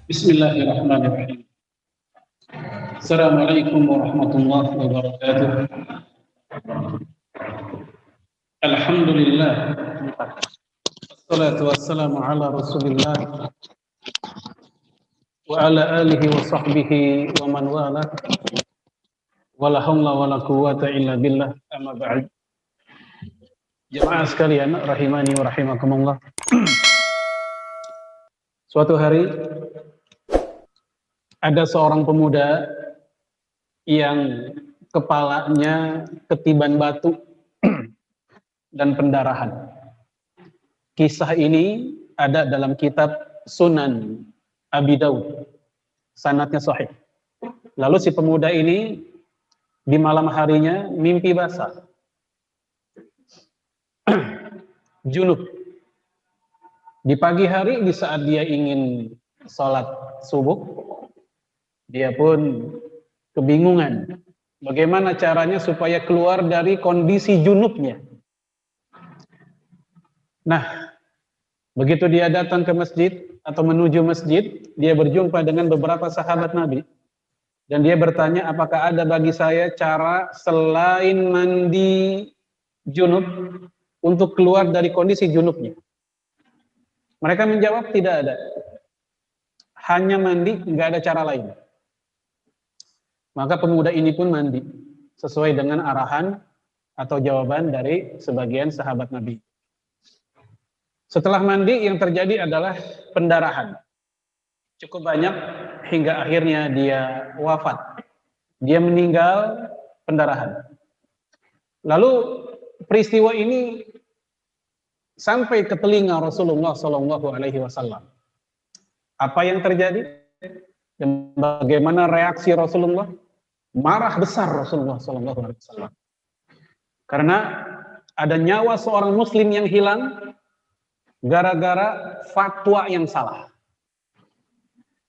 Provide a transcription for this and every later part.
Bismillahirrahmanirrahim. Assalamualaikum warahmatullahi wabarakatuh. Alhamdulillah. Wassalatu wassalamu ala Rasulillah wa ala alihi wa sahbihi wa man wala. Wala haula wala quwwata illa billah. Amma ba'd. Jemaah sekalian rahimani wa rahimakumullah. Suatu hari ada seorang pemuda yang kepalanya ketiban batu dan pendarahan. Kisah ini ada dalam kitab Sunan Abi Daud. Sanadnya sahih. Lalu si pemuda ini di malam harinya mimpi basah. Junub. Di pagi hari di saat dia ingin sholat subuh, dia pun kebingungan bagaimana caranya supaya keluar dari kondisi junubnya. Nah, begitu dia datang ke masjid atau menuju masjid, dia berjumpa dengan beberapa sahabat Nabi. Dan dia bertanya, apakah ada bagi saya cara selain mandi junub untuk keluar dari kondisi junubnya? Mereka menjawab, tidak ada. Hanya mandi, nggak ada cara lain. Maka pemuda ini pun mandi, sesuai dengan arahan atau jawaban dari sebagian sahabat Nabi. Setelah mandi, yang terjadi adalah pendarahan. Cukup banyak, hingga akhirnya dia wafat. Dia meninggal pendarahan. Lalu peristiwa ini sampai ke telinga Rasulullah SAW. Apa yang terjadi? Dan bagaimana reaksi Rasulullah? Marah besar Rasulullah SAW. Karena ada nyawa seorang muslim yang hilang gara-gara fatwa yang salah.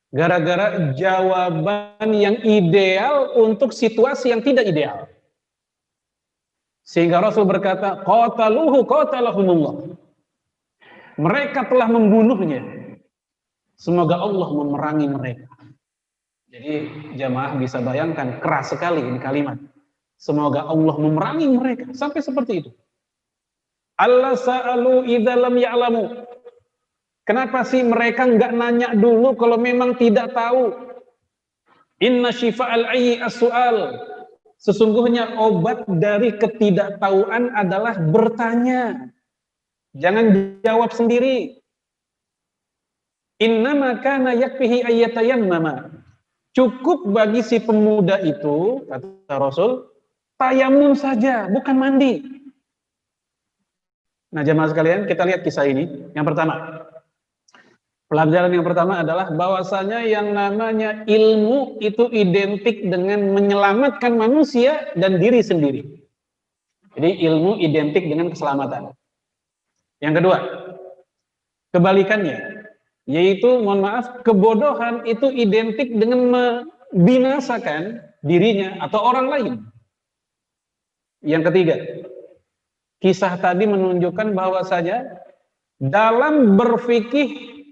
Gara-gara jawaban yang ideal untuk situasi yang tidak ideal. Sehingga Rasul berkata, qataluhu qatalahumullah. Mereka telah membunuhnya. Semoga Allah memerangi mereka. Jadi jamaah bisa bayangkan, keras sekali ini kalimat. Semoga Allah memerangi mereka. Sampai seperti itu. Allah sa'alu idza lam ya'lamu. Kenapa sih mereka nggak nanya dulu kalau memang tidak tahu? Inna shifa'al ayyi as-su'al. Sesungguhnya obat dari ketidaktahuan adalah bertanya. Jangan jawab sendiri. Innama kana yakfihi ayyatayammama. Cukup bagi si pemuda itu, kata Rasul, tayamum saja, bukan mandi. Nah, jemaah sekalian, kita lihat kisah ini. Yang pertama, pelajaran yang pertama adalah bahwasanya yang namanya ilmu itu identik dengan menyelamatkan manusia dan diri sendiri. Jadi ilmu identik dengan keselamatan. Yang kedua, kebalikannya, yaitu mohon maaf, kebodohan itu identik dengan membinasakan dirinya atau orang lain. Yang ketiga, kisah tadi menunjukkan bahwasanya dalam berfikih,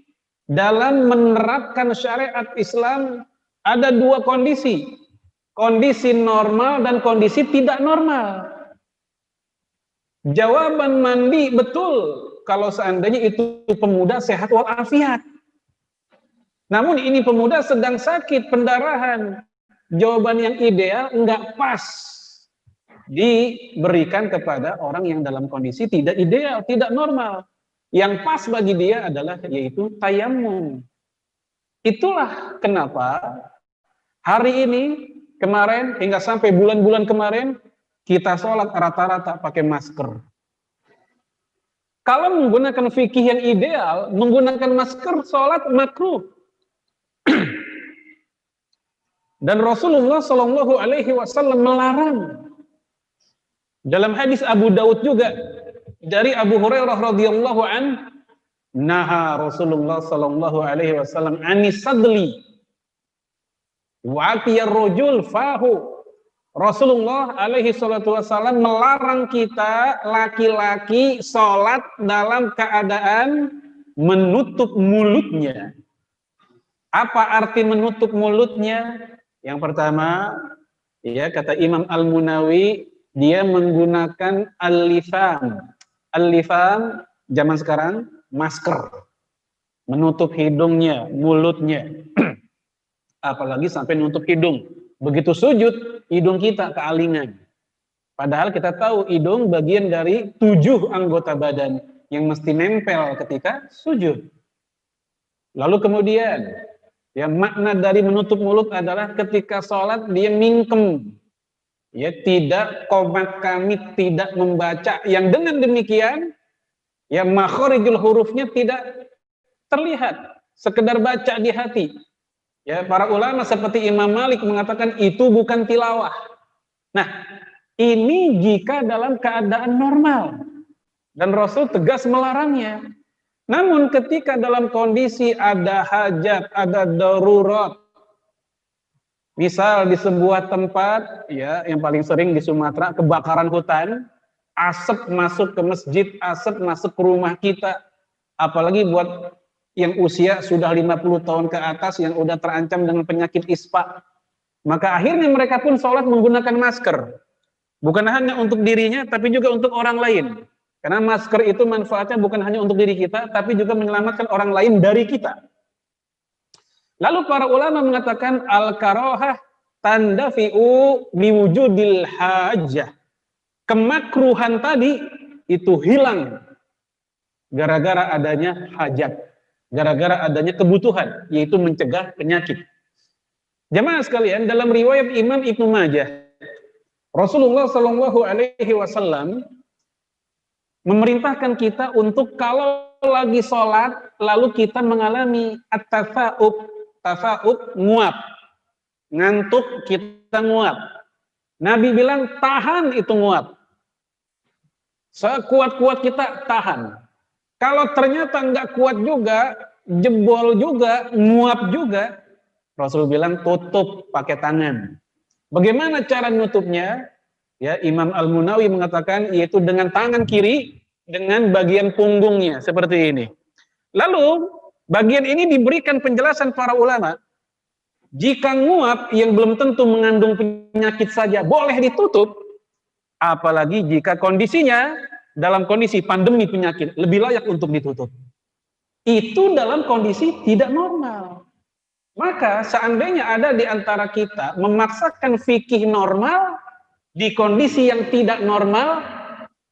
dalam menerapkan syariat Islam ada dua kondisi. Kondisi normal dan kondisi tidak normal. Jawaban mandi betul kalau seandainya itu pemuda sehat walafiat. Namun ini pemuda sedang sakit, pendarahan. Jawaban yang ideal enggak pas diberikan kepada orang yang dalam kondisi tidak ideal, tidak normal. Yang pas bagi dia adalah yaitu tayamum. Itulah kenapa hari ini, kemarin, hingga sampai bulan-bulan kemarin, kita sholat rata-rata pakai masker. Kalau menggunakan fikih yang ideal, menggunakan masker sholat makruh. Dan Rasulullah SAW melarang. Dalam hadis Abu Daud juga dari Abu Hurairah radhiyallahu an, naha Rasulullah SAW anis sadli wa atiyar rajul fahu. Rasulullah alaihi salatu wasallam melarang kita laki-laki sholat dalam keadaan menutup mulutnya. Apa arti menutup mulutnya? Yang pertama, ya kata Imam Al-Munawi, dia menggunakan al-lifam. Al-lifam zaman sekarang masker, menutup hidungnya, mulutnya. Apalagi sampai nutup hidung. Begitu sujud, hidung kita kealingan. Padahal kita tahu hidung bagian dari 7 anggota badan yang mesti nempel ketika sujud. Lalu kemudian, ya makna dari menutup mulut adalah ketika sholat dia mingkem. Ya, tidak qomat kami tidak membaca, yang dengan demikian ya makharijul hurufnya tidak terlihat, sekedar baca di hati. Ya, para ulama seperti Imam Malik mengatakan itu bukan tilawah. Nah, ini jika dalam keadaan normal dan Rasul tegas melarangnya. Namun ketika dalam kondisi ada hajat, ada darurat, misal di sebuah tempat, ya yang paling sering di Sumatera, kebakaran hutan, asap masuk ke masjid, asap masuk ke rumah kita, apalagi buat yang usia sudah 50 tahun ke atas, yang udah terancam dengan penyakit ispa, maka akhirnya mereka pun sholat menggunakan masker. Bukan hanya untuk dirinya, tapi juga untuk orang lain. Karena masker itu manfaatnya bukan hanya untuk diri kita, tapi juga menyelamatkan orang lain dari kita. Lalu para ulama mengatakan al-karahah tandafi'u biwujudil hajah. Kemakruhan tadi itu hilang gara-gara adanya hajat, gara-gara adanya kebutuhan, yaitu mencegah penyakit. Jemaah sekalian, dalam riwayat Imam Ibnu Majah, Rasulullah Shallallahu Alaihi Wasallam memerintahkan kita untuk kalau lagi sholat lalu kita mengalami at-tafa'ub, nguap, ngantuk kita nguap. Nabi bilang tahan itu nguap, sekuat-kuat kita tahan. Kalau ternyata nggak kuat juga, jebol juga, nguap juga, Rasul bilang tutup pakai tangan. Bagaimana cara nutupnya? Ya, Imam Al-Munawi mengatakan yaitu dengan tangan kiri dengan bagian punggungnya seperti ini. Lalu bagian ini diberikan penjelasan para ulama. Jika nguap yang belum tentu mengandung penyakit saja boleh ditutup, apalagi jika kondisinya dalam kondisi pandemi penyakit lebih layak untuk ditutup. Itu dalam kondisi tidak normal. Maka seandainya ada di antara kita memaksakan fikih normal di kondisi yang tidak normal,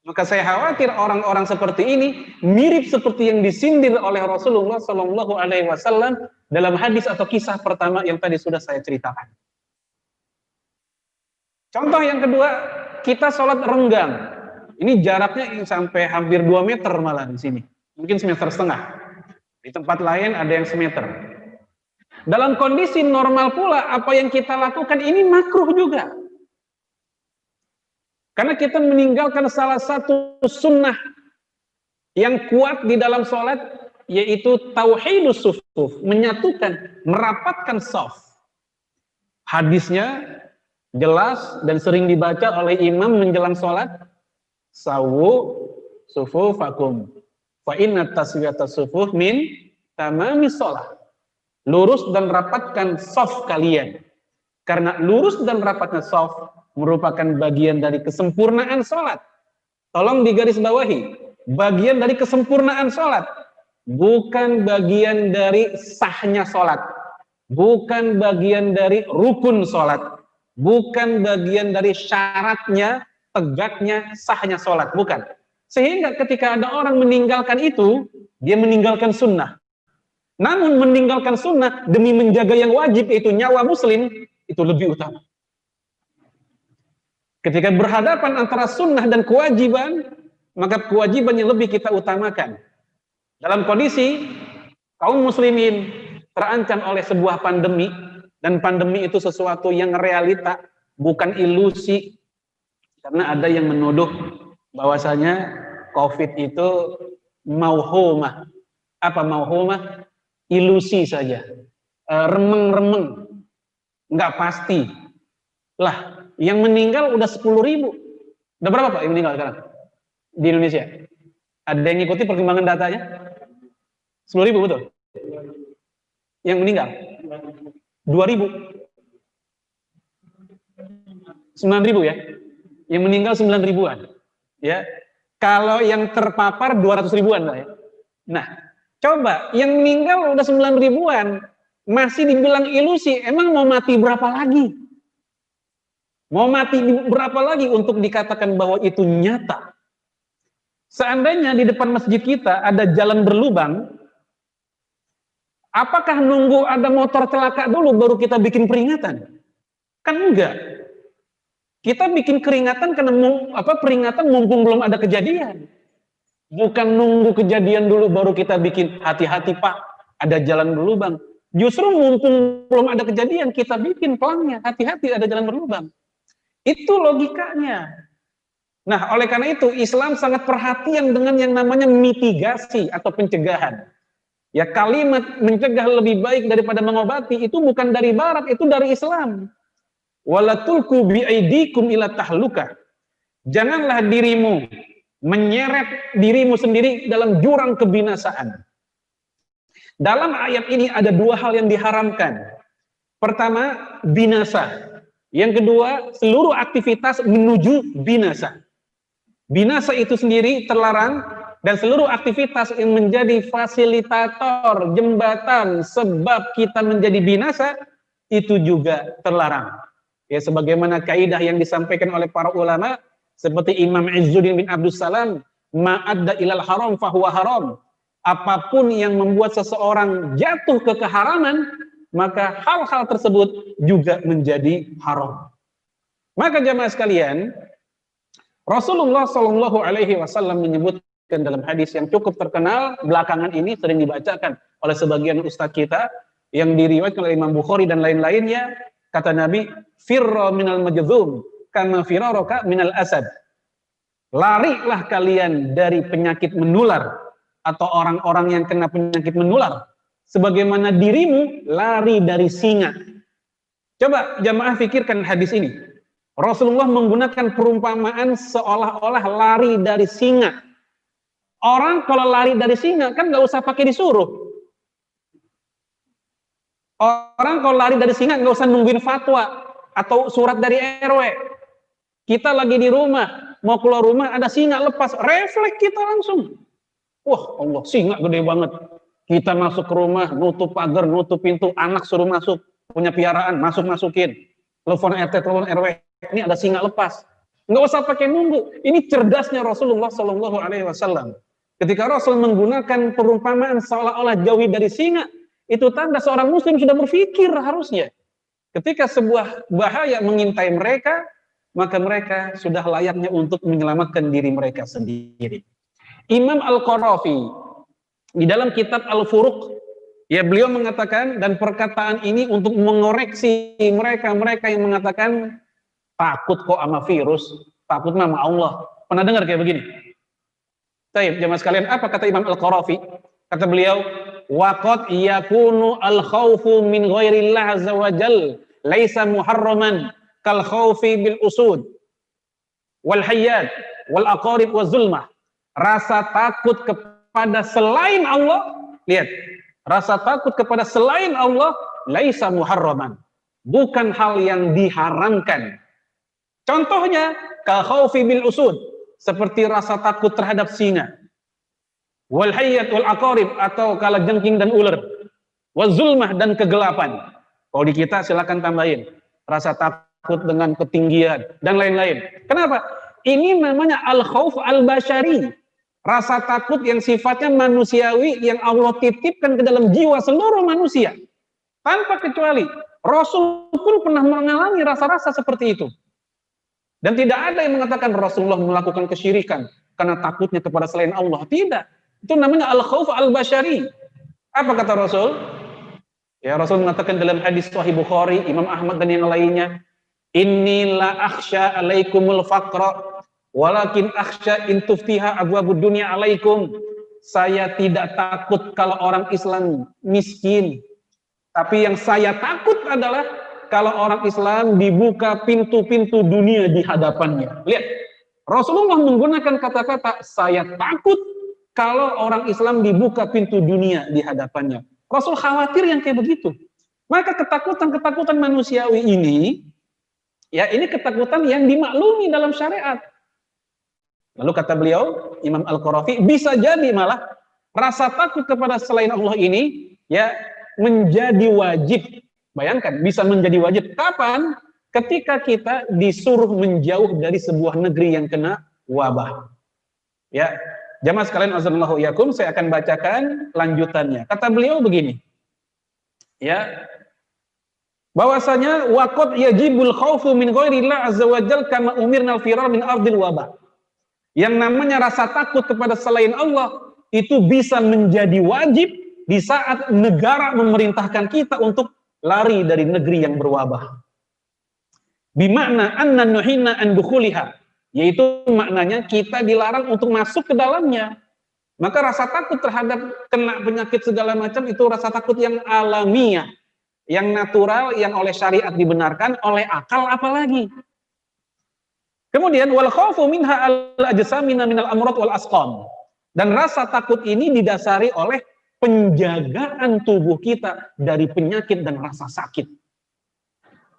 maka saya khawatir orang-orang seperti ini mirip seperti yang disindir oleh Rasulullah Shallallahu Alaihi Wasallam dalam hadis atau kisah pertama yang tadi sudah saya ceritakan. Contoh yang kedua, kita sholat renggang. Ini jaraknya sampai hampir 2 meter malah di sini, mungkin 1,5 meter. Di tempat lain ada yang 1 meter. Dalam kondisi normal pula apa yang kita lakukan ini makruh juga. Karena kita meninggalkan salah satu sunnah yang kuat di dalam sholat, yaitu tauhidus sufuf, menyatukan, merapatkan shaf. Hadisnya jelas dan sering dibaca oleh imam menjelang sholat, sawu sufufakum, fa inna taswiyata sufuf min tamamis sholat. Lurus dan rapatkan shaf kalian. Karena lurus dan rapatnya shaf merupakan bagian dari kesempurnaan sholat. Tolong digarisbawahi, bagian dari kesempurnaan sholat, bukan bagian dari sahnya sholat, bukan bagian dari rukun sholat, bukan bagian dari syaratnya, tegaknya, sahnya sholat, bukan. Sehingga ketika ada orang meninggalkan itu, dia meninggalkan sunnah. Namun meninggalkan sunnah demi menjaga yang wajib, yaitu nyawa muslim, itu lebih utama. Ketika berhadapan antara sunnah dan kewajiban, maka kewajiban yang lebih kita utamakan. Dalam kondisi kaum muslimin terancam oleh sebuah pandemi, dan pandemi itu sesuatu yang realita, bukan ilusi. Karena ada yang menuduh bahwasanya COVID itu mauhumah. Apa mauhumah? Ilusi saja, remeng-remeng, nggak pasti. Lah, yang meninggal udah 10.000. Udah berapa Pak yang meninggal sekarang di Indonesia? Ada yang ngikuti perkembangan datanya? 10.000 betul? yang meninggal? 2.000. 9.000 ya. Yang meninggal 9.000-an. Ya. Kalau yang terpapar 200 ribuan lah ya. Nah, coba yang meninggal udah 9 ribuan, masih dibilang ilusi, emang mau mati berapa lagi? Mau mati berapa lagi untuk dikatakan bahwa itu nyata? Seandainya di depan masjid kita ada jalan berlubang, apakah nunggu ada motor celaka dulu baru kita bikin peringatan? Kan enggak. Kita bikin peringatan karena peringatan mumpung belum ada kejadian. Bukan nunggu kejadian dulu baru kita bikin hati-hati Pak, ada jalan berlubang. Justru mumpung belum ada kejadian kita bikin pelangnya, hati-hati ada jalan berlubang. Itu logikanya. Nah, oleh karena itu Islam sangat perhatian dengan yang namanya mitigasi atau pencegahan. Ya, kalimat mencegah lebih baik daripada mengobati itu bukan dari barat, itu dari Islam. Wala tulqu biaidikum ila tahlukah. Janganlah dirimu menyeret dirimu sendiri dalam jurang kebinasaan. Dalam ayat ini ada dua hal yang diharamkan. Pertama, binasa. Yang kedua, seluruh aktivitas menuju binasa. Binasa itu sendiri terlarang, dan seluruh aktivitas yang menjadi fasilitator, jembatan, sebab kita menjadi binasa, itu juga terlarang. Ya, sebagaimana kaidah yang disampaikan oleh para ulama, seperti Imam Izzuddin bin Abdus Salam, ma'adda ilal haram fahuwa haram. Apapun yang membuat seseorang jatuh ke keharaman, maka hal-hal tersebut juga menjadi haram. Maka jamaah sekalian, Rasulullah Shallallahu Alaihi Wasallam menyebutkan dalam hadis yang cukup terkenal belakangan ini, sering dibacakan oleh sebagian ustadz kita, yang diriwayatkan oleh Imam Bukhari dan lain-lainnya, kata Nabi, firra minal majdzum kama firaraka minal asad. Larilah kalian dari penyakit menular atau orang-orang yang kena penyakit menular, sebagaimana dirimu lari dari singa. Coba jamaah pikirkan hadis ini. Rasulullah menggunakan perumpamaan seolah-olah lari dari singa. Orang kalau lari dari singa kan nggak usah pakai disuruh. Orang kalau lari dari singa nggak usah nungguin fatwa atau surat dari RW. Kita lagi di rumah, mau keluar rumah ada singa lepas, refleks kita langsung. Wah, Allah, singa gede banget. Kita masuk ke rumah, nutup pagar, nutup pintu, anak suruh masuk, punya piaraan, masukin. Telepon RT, telepon RW, ini ada singa lepas. Nggak usah pakai nunggu. Ini cerdasnya Rasulullah Shallallahu Alaihi Wasallam. Ketika Rasul menggunakan perumpamaan seolah-olah jauhi dari singa, itu tanda seorang muslim sudah berpikir harusnya. Ketika sebuah bahaya mengintai mereka, maka mereka sudah layaknya untuk menyelamatkan diri mereka sendiri. Imam Al-Qarafi di dalam kitab Al-Furuq, ya, beliau mengatakan, dan perkataan ini untuk mengoreksi mereka yang mengatakan takut kok sama virus, takut sama Allah. Pernah dengar kayak begini? Baik, jemaah sekalian, apa kata Imam Al-Qarafi? Kata beliau, waqad yakunu al-khawfu min ghairillah azza wa jal laisa muharraman kal khawfi bil usud wal hayyat wal aqarib wal zulmah. Rasa takut kepada selain Allah, lihat, rasa takut kepada selain Allah laisa muharraman, bukan hal yang diharamkan. Contohnya kal khawfi bil usud, seperti rasa takut terhadap singa, wal hayyat wal aqarib, atau kalajengking dan ular, wal zulmah, dan kegelapan. Kalau di kita silakan tambahin rasa takut dengan ketinggian dan lain-lain. Kenapa? Ini namanya al-khauf al-bashari, rasa takut yang sifatnya manusiawi yang Allah titipkan ke dalam jiwa seluruh manusia tanpa kecuali. Rasul pun pernah mengalami rasa-rasa seperti itu. Dan tidak ada yang mengatakan Rasulullah melakukan kesyirikan karena takutnya kepada selain Allah. Tidak. Itu namanya al-khauf al-bashari. Apa kata Rasul? Ya, Rasul mengatakan dalam hadis Sahih Bukhari, Imam Ahmad dan yang lainnya, inni la akhsha alaikumul faqra walakin akhsha in tuftiha abwabud dunya alaikum. Saya tidak takut kalau orang Islam miskin, tapi yang saya takut adalah kalau orang Islam dibuka pintu-pintu dunia di hadapannya. Lihat, Rasulullah menggunakan kata-kata saya takut kalau orang Islam dibuka pintu dunia di hadapannya. Rasul khawatir yang kayak begitu. Maka ketakutan-ketakutan manusiawi ini, ya ini ketakutan yang dimaklumi dalam syariat. Lalu kata beliau, Imam Al-Qarafi, bisa jadi malah rasa takut kepada selain Allah ini ya menjadi wajib. Bayangkan, bisa menjadi wajib. Kapan? Ketika kita disuruh menjauh dari sebuah negeri yang kena wabah. Ya, jamaah sekalian azanallahu iyakum, saya akan bacakan lanjutannya. Kata beliau begini. Ya. Bahwasanya waqad yajibul khaufu min ghairillah azza wajal kama umirna al-firar min ardil wabah. Yang namanya rasa takut kepada selain Allah itu bisa menjadi wajib di saat negara memerintahkan kita untuk lari dari negeri yang berwabah. Bimakna anna nuhina an dukhuliha, yaitu maknanya kita dilarang untuk masuk ke dalamnya. Maka rasa takut terhadap kena penyakit segala macam itu rasa takut yang alamiah, yang natural, yang oleh syariat dibenarkan, oleh akal apalagi. Kemudian wal khaufu minha al-ajsamina minal amrad wal asqam. Dan rasa takut ini didasari oleh penjagaan tubuh kita dari penyakit dan rasa sakit.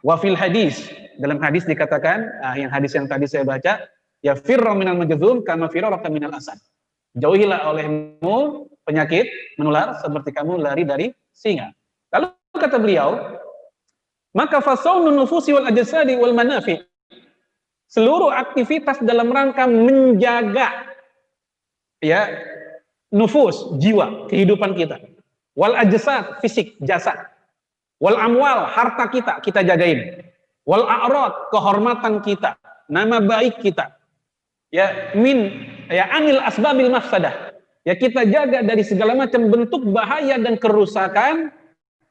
Wa fil hadis, dalam hadis dikatakan, yang hadis yang tadi saya baca, ya firra minal majzum kama firaraka minal asad. Jauhilah olehmu penyakit menular seperti kamu lari dari singa. Lalu kata beliau, maka fasaunun nufusi wal ajsadi wal manafi, seluruh aktivitas dalam rangka menjaga ya nufus, jiwa, kehidupan kita, wal ajsad, fisik, jasad, wal amwal, harta kita jagain, wal a'rad, kehormatan kita, nama baik kita, ya anil asbabil mafsadah, ya kita jaga dari segala macam bentuk bahaya dan kerusakan.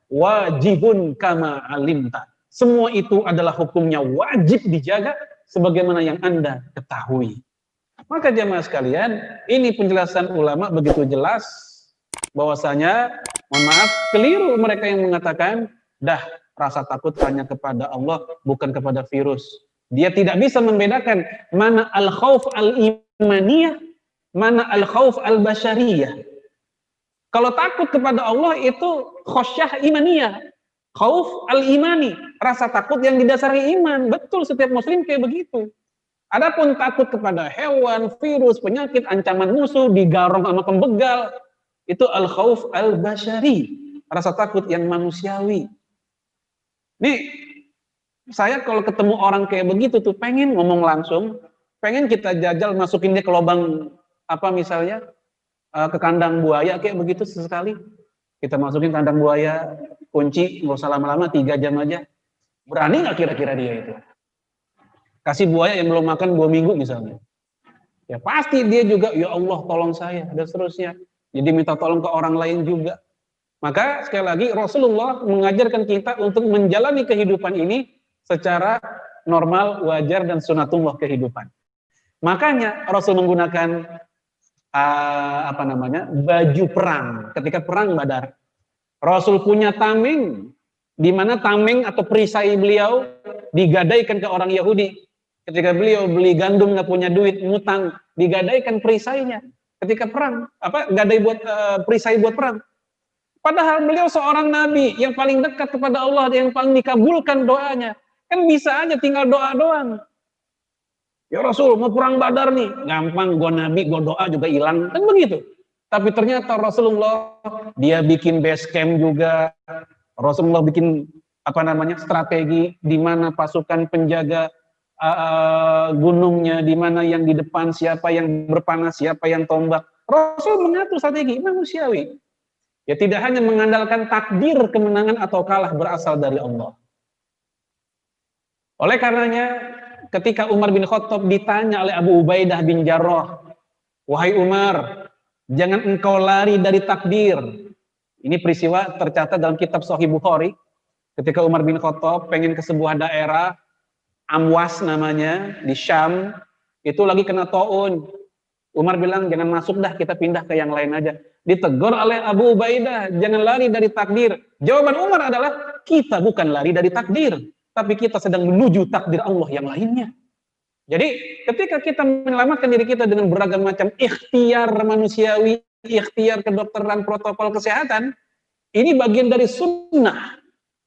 Wajibun kama alimta, semua itu adalah hukumnya wajib dijaga sebagaimana yang Anda ketahui. Maka jamaah sekalian, ini penjelasan ulama begitu jelas bahwasanya, mohon maaf, keliru mereka yang mengatakan dah rasa takut hanya kepada Allah bukan kepada virus. Dia tidak bisa membedakan mana al-khauf al-imaniyah, mana al-khauf al-basyariyah. Kalau takut kepada Allah itu khosyah imaniyah, khauf al-imani, rasa takut yang didasari iman. Betul, setiap muslim kayak begitu. Adapun takut kepada hewan, virus, penyakit, ancaman musuh, digarong sama pembegal, itu al-khauf al-basyari, rasa takut yang manusiawi. Nih, saya kalau ketemu orang kayak begitu tuh pengen ngomong langsung, pengen kita jajal masukin dia ke lubang apa misalnya, ke kandang buaya kayak begitu sesekali. Kita masukin kandang buaya, kunci, nggak usah lama-lama, 3 jam aja. Berani nggak kira-kira dia itu? Kasih buaya yang belum makan 2 minggu misalnya. Ya pasti dia juga, ya Allah tolong saya, dan seterusnya. Jadi minta tolong ke orang lain juga. Maka sekali lagi Rasulullah mengajarkan kita untuk menjalani kehidupan ini secara normal, wajar, dan sunatullah kehidupan. Makanya Rasul menggunakan baju perang ketika perang Badar. Rasul punya tameng, di mana tameng atau perisai beliau digadaikan ke orang Yahudi. Ketika beliau beli gandum nggak punya duit, ngutang, digadaikan perisainya ketika perang. Gadai buat perisai buat perang. Padahal beliau seorang nabi yang paling dekat kepada Allah, yang paling dikabulkan doanya. Kan bisa aja tinggal doa doang. Ya Rasul, mau perang Badar nih, gampang, gue nabi, gue doa juga hilang, kan begitu. Tapi ternyata Rasulullah, dia bikin base camp juga, Rasulullah bikin strategi di mana pasukan penjaga gunungnya, di mana yang di depan, siapa yang berpanah, siapa yang tombak. Rasul mengatur strategi manusiawi. Ya tidak hanya mengandalkan takdir kemenangan atau kalah berasal dari Allah. Oleh karenanya, ketika Umar bin Khattab ditanya oleh Abu Ubaidah bin Jarrah, wahai Umar, jangan engkau lari dari takdir. Ini peristiwa tercatat dalam kitab Sahih Bukhari. Ketika Umar bin Khattab pengen ke sebuah daerah, Amwas namanya, di Syam, itu lagi kena taun. Umar bilang, jangan masuk dah, kita pindah ke yang lain aja. Ditegur oleh Abu Ubaidah, jangan lari dari takdir. Jawaban Umar adalah, kita bukan lari dari takdir, tapi kita sedang menuju takdir Allah yang lainnya. Jadi ketika kita menyelamatkan diri kita dengan beragam macam ikhtiar manusiawi, ikhtiar kedokteran, protokol kesehatan, Ini bagian dari sunnah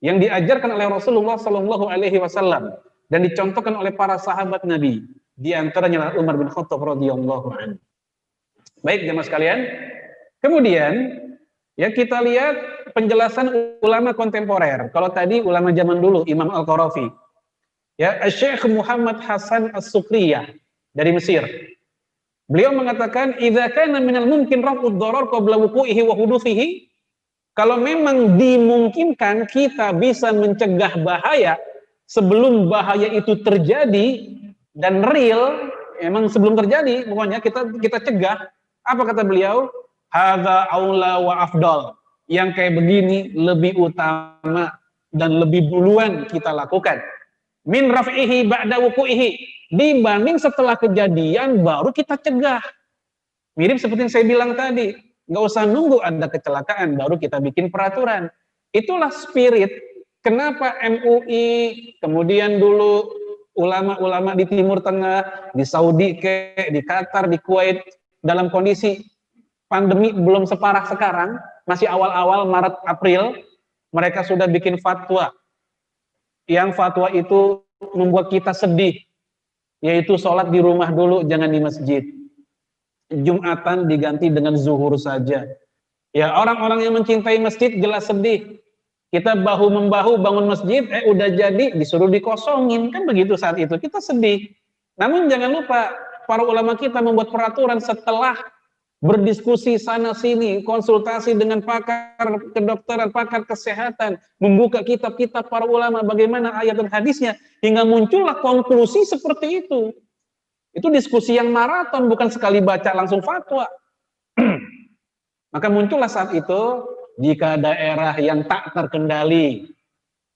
yang diajarkan oleh Rasulullah Sallallahu Alaihi Wasallam dan dicontohkan oleh para sahabat Nabi. Di antaranya Umar bin Khattab radhiyallahu anhu. Baik jemaah sekalian. Kemudian ya kita lihat penjelasan ulama kontemporer. Kalau tadi ulama zaman dulu Imam Al-Qarafi. Ya, Syekh Muhammad Hasan As-Sukriyah dari Mesir. Beliau mengatakan idza kana minal mumkin raf'ud dharar qabla wuqu'ihi wa huduthihi, kalau memang dimungkinkan kita bisa mencegah bahaya sebelum bahaya itu terjadi dan real, emang sebelum terjadi, pokoknya kita cegah. Apa kata beliau? Hadza aula wa afdal. Yang kayak begini lebih utama dan lebih duluan kita lakukan. Min raf'ihi ba'da wuqu'ihi, dibanding setelah kejadian baru kita cegah. Mirip seperti yang saya bilang tadi, nggak usah nunggu ada kecelakaan baru kita bikin peraturan. Itulah spirit kenapa MUI, kemudian dulu ulama-ulama di Timur Tengah, di Saudi, di Qatar, di Kuwait, dalam kondisi pandemi belum separah sekarang, masih awal-awal Maret April, mereka sudah bikin fatwa. Yang fatwa itu membuat kita sedih, yaitu sholat di rumah dulu, jangan di masjid. Jumatan diganti dengan zuhur saja. Ya, orang-orang yang mencintai masjid jelas sedih. Kita bahu-membahu bangun masjid, udah jadi disuruh dikosongin, kan begitu saat itu. Kita sedih. Namun jangan lupa, para ulama kita membuat peraturan setelah berdiskusi sana sini, konsultasi dengan pakar kedokteran, pakar kesehatan, membuka kitab-kitab para ulama bagaimana ayat dan hadisnya, hingga muncullah konklusi seperti itu. Itu diskusi yang maraton, bukan sekali baca langsung fatwa. Maka muncullah saat itu, jika daerah yang tak terkendali,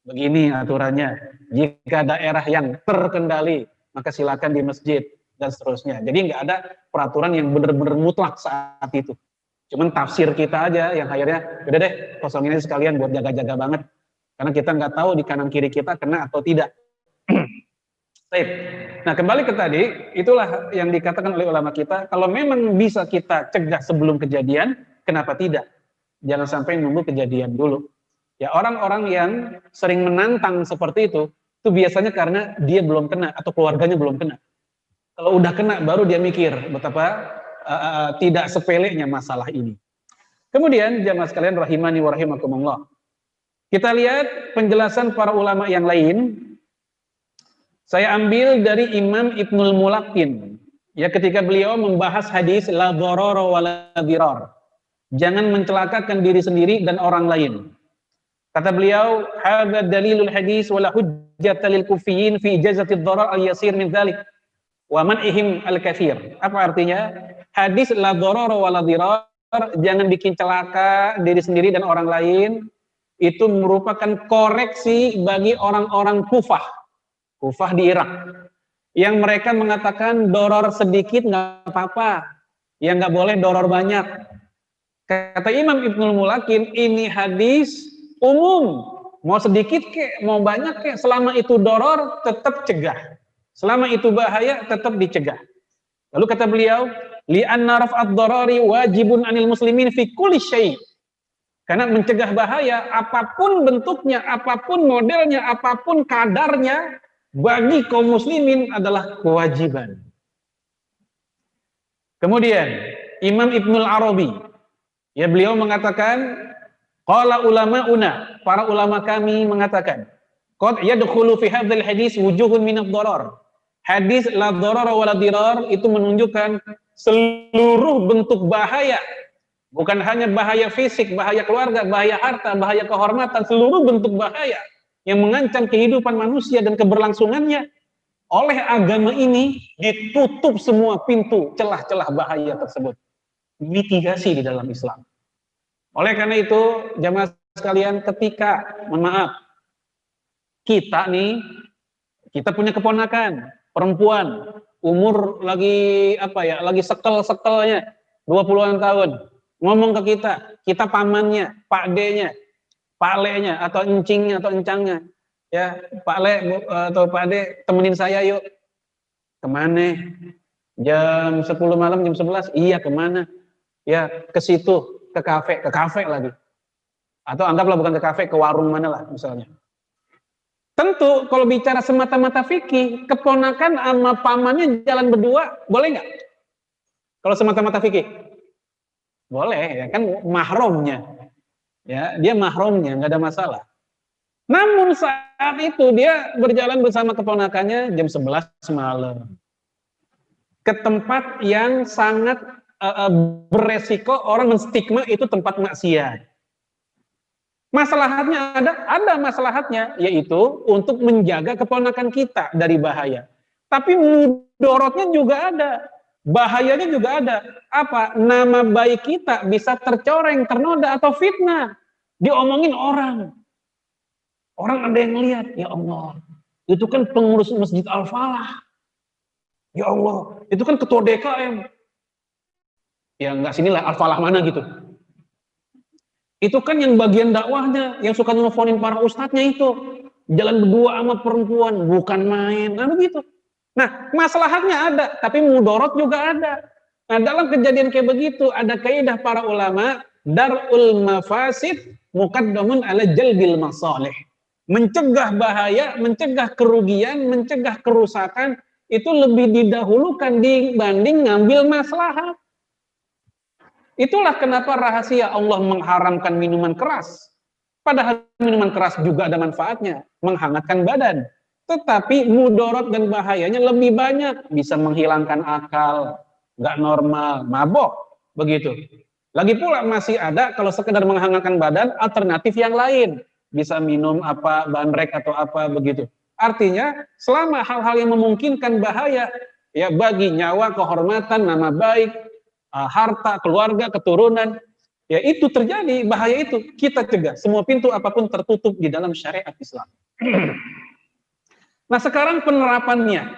begini aturannya, jika daerah yang terkendali, maka silakan di masjid, dan seterusnya. Jadi nggak ada peraturan yang benar-benar mutlak saat itu. Cuman tafsir kita aja yang akhirnya, udah deh, kosongin aja sekalian buat jaga-jaga banget. Karena kita nggak tahu di kanan kiri kita kena atau tidak. Nah kembali ke tadi, itulah yang dikatakan oleh ulama kita, kalau memang bisa kita cegah sebelum kejadian, kenapa tidak? Jangan sampai nunggu kejadian dulu. Ya orang-orang yang sering menantang seperti itu biasanya karena dia belum kena atau keluarganya belum kena. Kalau udah kena baru dia mikir betapa tidak sepelenya masalah ini. Kemudian jamaah sekalian rahimani wa rahimakumullah. Kita lihat penjelasan para ulama yang lain. Saya ambil dari Imam Ibnul Mulaqqin. Ya ketika beliau membahas hadis la dharara wa la dirar. Jangan mencelakakan diri sendiri dan orang lain. Kata beliau, hadza dalilul hadis wa la hujjata lil kufiyyin fi ijazati ad-dharar al-yasir min dzalik. Wa man'ihim al-katsir. Apa artinya? Hadis la dharara wa la dirar, jangan bikin celaka diri sendiri dan orang lain, itu merupakan koreksi bagi orang-orang Kufah. Kufah di Irak. Yang mereka mengatakan doror sedikit nggak apa-apa, yang nggak boleh doror banyak. Kata Imam Ibnul Mulaqqin, ini hadis umum, mau sedikit kek, mau banyak kek, selama itu doror tetap cegah. Selama itu bahaya tetap dicegah. Lalu kata beliau, li'anna raf'ad dharari wajibun 'anil muslimin fi kulli syai'. Karena mencegah bahaya apapun bentuknya, apapun modelnya, apapun kadarnya, bagi kaum muslimin adalah kewajiban. Kemudian Imam Ibnul Arabi, ya beliau mengatakan, qala ulama'una, para ulama kami mengatakan, qad yadkhulu fi hadzal hadis wujuhun minadh dharar. Hadis la dharara wa la dirar itu menunjukkan seluruh bentuk bahaya, bukan hanya bahaya fisik, bahaya keluarga, bahaya harta, bahaya kehormatan, seluruh bentuk bahaya yang mengancam kehidupan manusia dan keberlangsungannya. Oleh agama ini ditutup semua pintu celah-celah bahaya tersebut. Mitigasi di dalam Islam. Oleh karena itu, jamaah sekalian, ketika, mohon maaf, kita punya keponakan, perempuan, umur lagi lagi sekel-sekelnya, 20-an tahun, ngomong ke kita pamannya, Pak D-nya, Pak Le-nya, atau encingnya, atau encangnya, ya, Pak Le atau Pak D, temenin saya yuk. Kemana? Jam 10 malam, jam 11? Iya, kemana? Ya, ke situ, ke kafe lagi. Atau anggaplah bukan ke kafe, ke warung mana lah misalnya. Tentu kalau bicara semata-mata fikih, keponakan sama pamannya jalan berdua, boleh nggak? Kalau semata-mata fikih? Boleh, ya kan mahramnya. Ya, dia mahramnya, nggak ada masalah. Namun saat itu dia berjalan bersama keponakannya jam 11 malam. Ke tempat yang sangat beresiko orang menstigma itu tempat maksiat. Maslahatnya ada maslahatnya, yaitu untuk menjaga keponakan kita dari bahaya. Tapi mudorotnya juga ada, bahayanya juga ada. Apa? Nama baik kita bisa tercoreng, ternoda atau fitnah. Diomongin orang. Orang ada yang lihat, ya Allah, itu kan pengurus Masjid Al-Falah. Ya Allah, itu kan ketua DKM. Ya enggak, sinilah Al-Falah mana gitu. Itu kan yang bagian dakwahnya, yang suka nelfonin para ustadznya itu. Jalan berdua sama perempuan, bukan main. Nah begitu. Nah, maslahatnya ada, tapi mudorot juga ada. Nah, dalam kejadian kayak begitu, ada kaidah para ulama, darul mafasid muqaddamun ala jalbil masalih. Mencegah bahaya, mencegah kerugian, mencegah kerusakan, itu lebih didahulukan dibanding ngambil maslahat. Itulah kenapa rahasia Allah mengharamkan minuman keras. Padahal minuman keras juga ada manfaatnya, menghangatkan badan. Tetapi mudorot dan bahayanya lebih banyak, bisa menghilangkan akal, nggak normal, mabok, begitu. Lagi pula masih ada kalau sekedar menghangatkan badan, alternatif yang lain, bisa minum apa, bandrek atau apa begitu. Artinya selama hal-hal yang memungkinkan bahaya, ya bagi nyawa, kehormatan, nama baik, harta, keluarga, keturunan, ya itu terjadi, bahaya itu kita cegah. Semua pintu apapun tertutup di dalam syariat Islam. Nah sekarang penerapannya,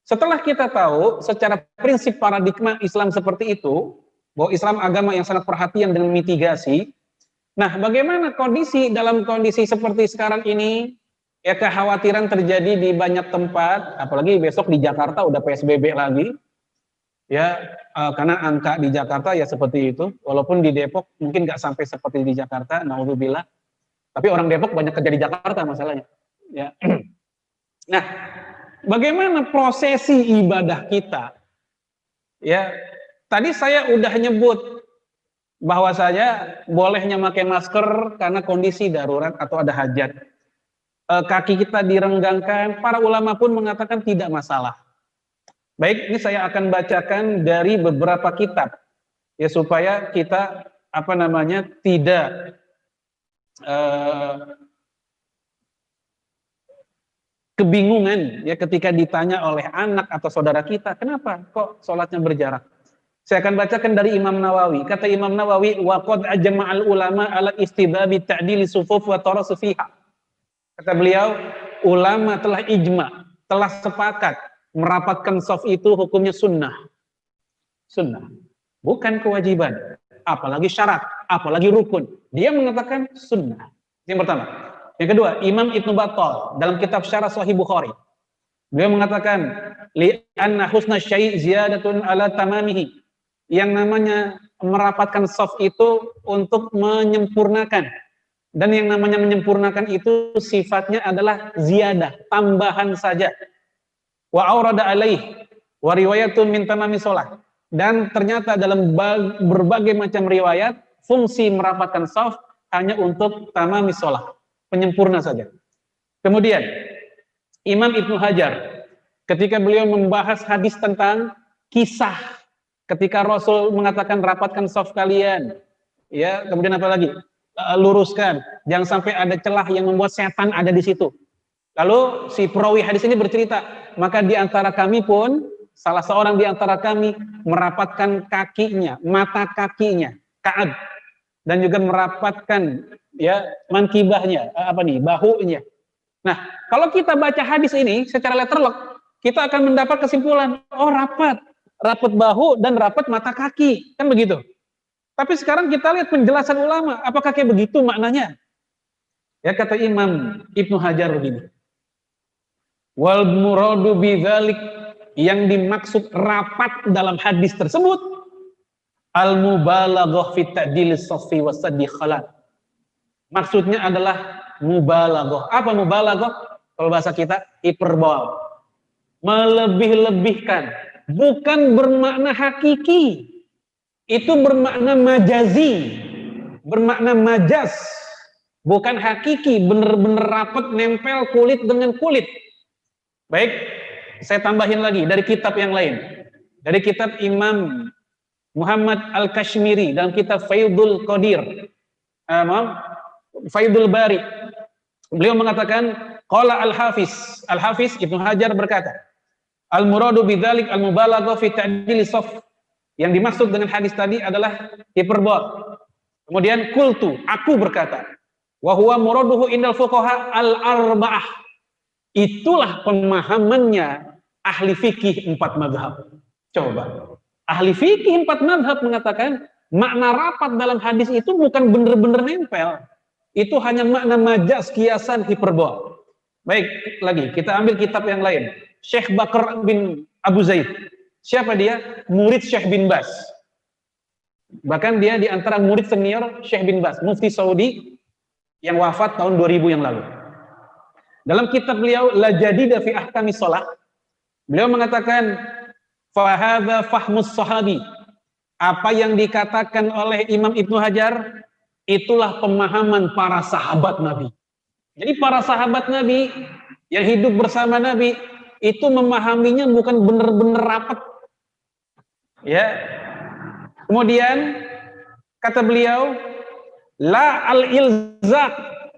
setelah kita tahu secara prinsip paradigma Islam seperti itu, bahwa Islam agama yang sangat perhatian dengan mitigasi. Nah bagaimana kondisi dalam kondisi seperti sekarang ini, ya kekhawatiran terjadi di banyak tempat, apalagi besok di Jakarta udah PSBB lagi. Ya, karena angka di Jakarta ya seperti itu, walaupun di Depok mungkin nggak sampai seperti di Jakarta, naudzubillah. Tapi orang Depok banyak kerja di Jakarta masalahnya. Ya. Nah, bagaimana prosesi ibadah kita? Ya, tadi saya udah nyebut bahwa saya bolehnya pakai masker karena kondisi darurat atau ada hajat. Kaki kita direnggangkan, para ulama pun mengatakan tidak masalah. Baik, ini saya akan bacakan dari beberapa kitab ya supaya kita tidak kebingungan ya ketika ditanya oleh anak atau saudara kita, kenapa kok sholatnya berjarak? Saya akan bacakan dari Imam Nawawi. Kata Imam Nawawi, wa qad ajma'al ulama ala istibabi ta'dili sufuf wa tarasu fiha. Kata beliau, ulama telah ijma, telah sepakat merapatkan saf itu hukumnya sunnah. Sunnah. Bukan kewajiban. Apalagi syarat. Apalagi rukun. Dia mengatakan sunnah. Yang pertama. Yang kedua, Imam Ibnu Battal dalam kitab Syarah Sahih Bukhari. Beliau mengatakan, li'anna husna syai' ziyadatun ala tamamihi. Yang namanya merapatkan saf itu untuk menyempurnakan. Dan yang namanya menyempurnakan itu sifatnya adalah ziyadah, tambahan saja. Wa aurada alaih wa riwayatun min tamami sholat. Dan ternyata dalam berbagai macam riwayat fungsi merapatkan shaf hanya untuk tamami sholat, penyempurna saja. Kemudian Imam Ibnu Hajar ketika beliau membahas hadis tentang kisah ketika Rasul mengatakan rapatkan shaf kalian, ya kemudian apa lagi? Luruskan, jangan sampai ada celah yang membuat setan ada di situ. Lalu si perawi hadis ini bercerita, maka di antara kami pun, salah seorang di antara kami merapatkan kakinya, mata kakinya, Ka'ab, dan juga merapatkan ya mankibahnya, bahunya. Nah, kalau kita baca hadis ini secara letterlock, kita akan mendapat kesimpulan, oh rapat bahu dan rapat mata kaki, kan begitu. Tapi sekarang kita lihat penjelasan ulama, apakah kayak begitu maknanya? Ya kata Imam Ibnu Hajar begini. Wal muradu bidzalik, yang dimaksud rapat dalam hadis tersebut al mubalaghah fi ta'dil as-saffi wa saddi khalal. Maksudnya adalah mubalaghah. Apa mubalaghah? Kalau bahasa kita hiperbol. Melebih-lebihkan. Bukan bermakna hakiki. Itu bermakna majazi. Bermakna majaz. Bukan hakiki, benar-benar rapat nempel kulit dengan kulit. Baik, saya tambahin lagi dari kitab yang lain. Dari kitab Imam Muhammad Al-Kashmiri dalam kitab Faidul Qadir. Faidul Bari. Beliau mengatakan, qala Al-Hafiz. Al-Hafiz Ibnu Hajar berkata, al-muradu bidzalik al-mubalaghah fi ta'dil shaf. Yang dimaksud dengan hadis tadi adalah hiperbol. Kemudian qultu, aku berkata, wa huwa muraduhu indal fuqaha al-arba'ah. Itulah pemahamannya ahli fikih 4 mazhab. Coba. Ahli fikih 4 mazhab mengatakan makna rapat dalam hadis itu bukan benar-benar nempel. Itu hanya makna majaz, kiasan, hiperbol. Baik, lagi kita ambil kitab yang lain. Syekh Bakr bin Abu Zaid. Siapa dia? Murid Syekh bin Baz. Bahkan dia di antara murid senior Syekh bin Baz, mufti Saudi yang wafat tahun 2000 yang lalu. Dalam kitab beliau La Jadida fi Ahkamis Shalah, beliau mengatakan fa hadza fahmus sahabi. Apa yang dikatakan oleh Imam Ibnu Hajar itulah pemahaman para sahabat Nabi. Jadi para sahabat Nabi yang hidup bersama Nabi itu memahaminya bukan benar-benar rapat. Ya. Kemudian kata beliau, la al-ilzaq,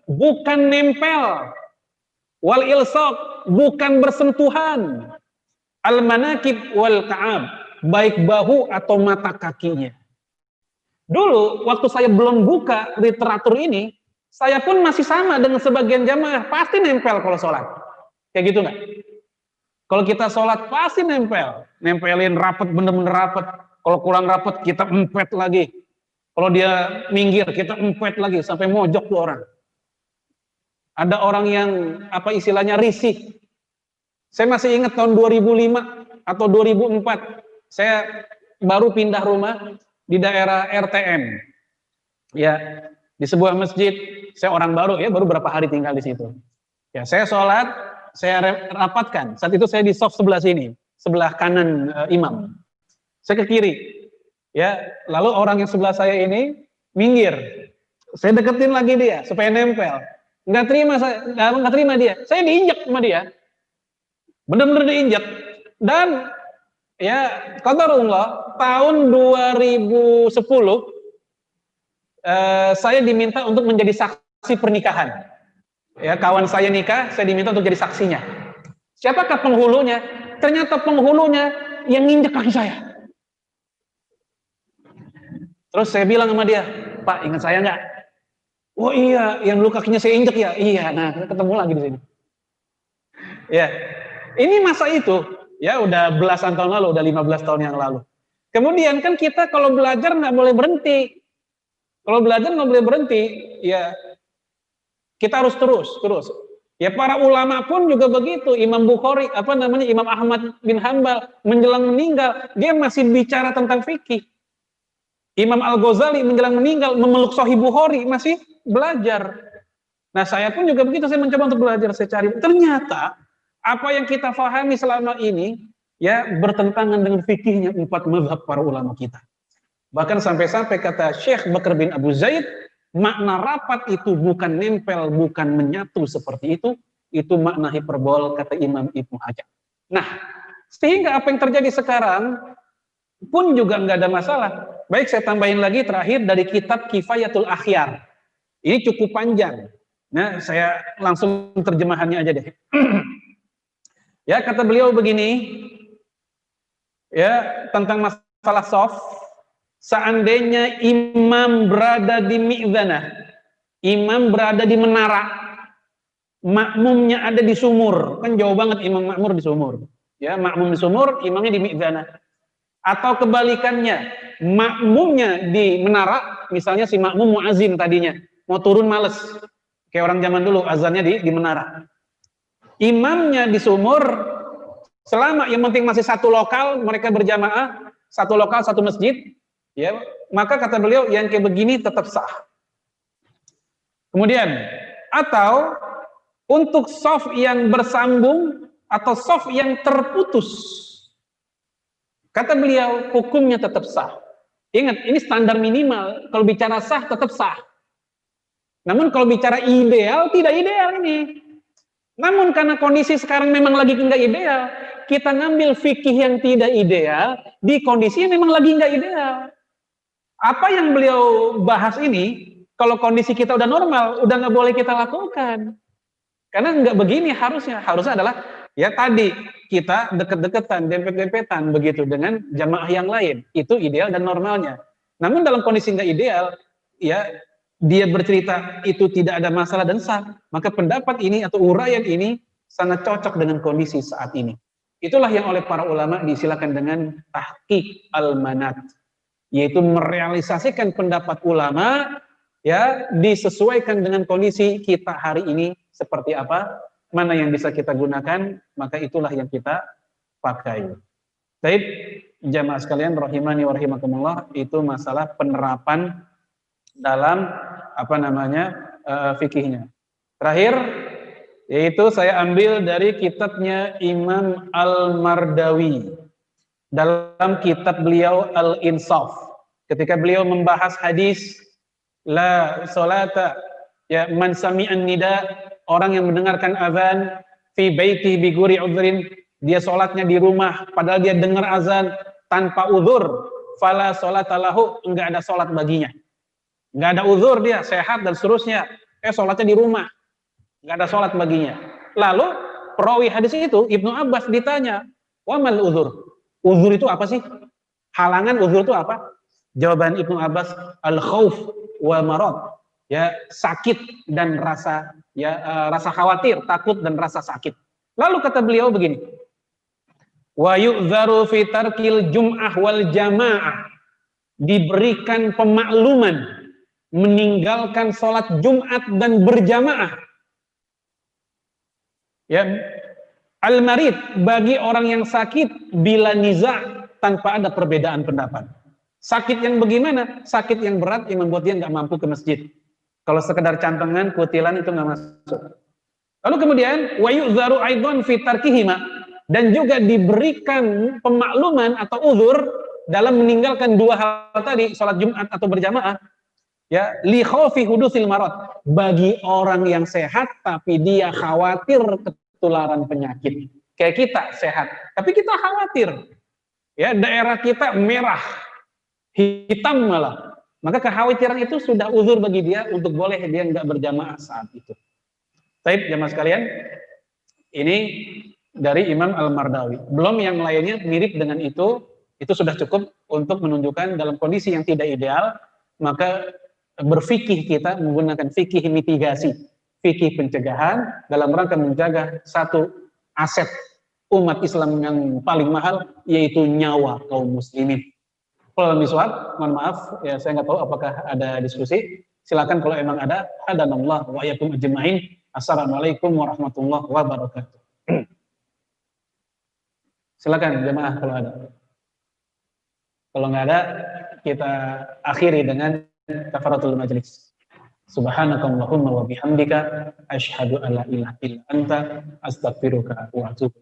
bukan nempel. Wal ilsaq, bukan bersentuhan. Al-manakib wal ka'ab, baik bahu atau mata kakinya. Dulu waktu saya belum buka literatur ini, saya pun masih sama dengan sebagian jamaah, pasti nempel kalau sholat. Kayak gitu nggak? Kalau kita sholat pasti nempel, nempelin rapat, bener-bener rapat. Kalau kurang rapat kita empet lagi. Kalau dia minggir kita empet lagi sampai mojok tuh orang. Ada orang yang apa istilahnya risih. Saya masih ingat tahun 2005 atau 2004. Saya baru pindah rumah di daerah RTM. Ya, di sebuah masjid. Saya orang baru ya, baru berapa hari tinggal di situ. Ya, saya sholat, saya rapatkan. Saat itu saya di soft sebelah sini, sebelah kanan imam. Saya ke kiri. Ya, lalu orang yang sebelah saya ini minggir. Saya deketin lagi dia supaya nempel. Nggak terima dia. Saya diinjak sama dia. Benar-benar diinjak. Dan ya, qadarullah tahun 2010 saya diminta untuk menjadi saksi pernikahan. Ya, kawan saya nikah, saya diminta untuk jadi saksinya. Siapakah penghulunya? Ternyata penghulunya yang nginjek kaki saya. Terus saya bilang sama dia, Pak, ingat saya nggak? Oh iya, yang dulu kakinya saya injek ya? Iya, nah ketemu lagi di sini. Ya, ini masa itu, ya udah belasan tahun lalu, udah 15 tahun yang lalu. Kemudian kan kita kalau belajar nggak boleh berhenti. Kalau belajar nggak boleh berhenti, ya kita harus terus. Ya para ulama pun juga begitu. Imam Bukhari, Imam Ahmad bin Hanbal menjelang meninggal, dia masih bicara tentang fikih. Imam Al-Ghazali menjelang meninggal memeluk Sahih Bukhari, masih belajar. Nah saya pun juga begitu, saya mencoba untuk belajar, saya cari. Ternyata apa yang kita fahami selama ini ya bertentangan dengan fikihnya 4 mazhab para ulama kita. Bahkan sampai-sampai kata Syekh Bakr bin Abu Zaid, makna rapat itu bukan nempel, bukan menyatu seperti itu makna hiperbol kata Imam Ibnu Hajar. Nah, sehingga apa yang terjadi sekarang pun juga nggak ada masalah. Baik, saya tambahin lagi terakhir dari kitab Kifayatul Akhyar. Ini cukup panjang. Nah, saya langsung terjemahannya aja deh. Ya, kata beliau begini, ya, tentang masalah soft, seandainya imam berada di mi'zanah, imam berada di menara, makmumnya ada di sumur, kan jauh banget imam makmur di sumur. Ya, makmum di sumur, imamnya di mi'zanah. Atau kebalikannya, makmumnya di menara, misalnya si makmum muazin tadinya, mau turun males, kayak orang zaman dulu, azannya di menara. Imamnya di sumur, selama yang penting masih satu lokal, mereka berjamaah, satu lokal, satu masjid, ya, maka kata beliau yang kayak begini tetap sah. Kemudian, atau untuk shaf yang bersambung atau shaf yang terputus. Kata beliau, hukumnya tetap sah. Ingat, ini standar minimal. Kalau bicara sah, tetap sah. Namun kalau bicara ideal, tidak ideal ini. Namun karena kondisi sekarang memang lagi nggak ideal, kita ngambil fikih yang tidak ideal di kondisi yang memang lagi nggak ideal. Apa yang beliau bahas ini, kalau kondisi kita udah normal, udah nggak boleh kita lakukan. Karena nggak begini harusnya. Harusnya adalah ya tadi kita deket-deketan, dempet-dempetan begitu dengan jamaah yang lain. Itu ideal dan normalnya. Namun dalam kondisi nggak ideal, ya dia bercerita itu tidak ada masalah dan sah, maka pendapat ini atau uraian ini sangat cocok dengan kondisi saat ini. Itulah yang oleh para ulama disilakan dengan tahqiq al-manat, yaitu merealisasikan pendapat ulama ya disesuaikan dengan kondisi kita hari ini seperti apa, mana yang bisa kita gunakan, maka itulah yang kita pakai. Baik, jamaah sekalian rahimani wa rahimakumullah, itu masalah penerapan dalam fikihnya. Terakhir, yaitu saya ambil dari kitabnya Imam Al-Mardawi dalam kitab beliau Al-Insaf. Ketika beliau membahas hadis la salata ya man sami'an nida, orang yang mendengarkan azan fi baiti bi guri udhrin, dia sholatnya di rumah padahal dia dengar azan tanpa uzur, fala salata lahu, enggak ada sholat baginya. Nggak ada uzur, dia sehat dan seterusnya, sholatnya di rumah, nggak ada sholat baginya. Lalu perawi hadis itu Ibnu Abbas ditanya, wamal uzur, uzur itu apa sih? Halangan uzur itu apa? Jawaban Ibnu Abbas, al khauf wa marad, ya sakit dan rasa rasa khawatir, takut dan rasa sakit. Lalu kata beliau begini, wa yu'dzaru fi tarkil jum'ah wal jamaah, diberikan pemakluman meninggalkan sholat Jumat dan berjamaah. Ya, al-marid, bagi orang yang sakit bila niza', tanpa ada perbedaan pendapat. Sakit yang bagaimana? Sakit yang berat yang membuat dia nggak mampu ke masjid. Kalau sekedar cantengan, kutilan itu nggak masuk. Lalu kemudian wa yu'dzaru aidan fi tarkihima, dan juga diberikan pemakluman atau uzur dalam meninggalkan dua hal tadi, sholat Jumat atau berjamaah. Ya, li khaufi hudusil marad, bagi orang yang sehat tapi dia khawatir ketularan penyakit. Kayak kita sehat, tapi kita khawatir. Ya, daerah kita merah, hitam malah. Maka kekhawatiran itu sudah uzur bagi dia untuk boleh dia nggak berjamaah saat itu. Baik, jamaah sekalian, ini dari Imam Al-Mardawi. Belum yang lainnya mirip dengan itu sudah cukup untuk menunjukkan dalam kondisi yang tidak ideal, maka berfikih kita menggunakan fikih mitigasi, fikih pencegahan dalam rangka menjaga satu aset umat Islam yang paling mahal, yaitu nyawa kaum muslimin. Kalau miswab, mohon maaf, ya saya nggak tahu apakah ada diskusi. Silakan kalau emang ada. Hadanallah wa iyyakum ajma'in. Assalamualaikum warahmatullahi wabarakatuh. Silakan jemaah kalau ada. Kalau nggak ada, kita akhiri dengan kafaratul majlis. Subhanakallahumma wa bihamdika asyhadu an la ilaha illa anta astaghfiruka wa atubu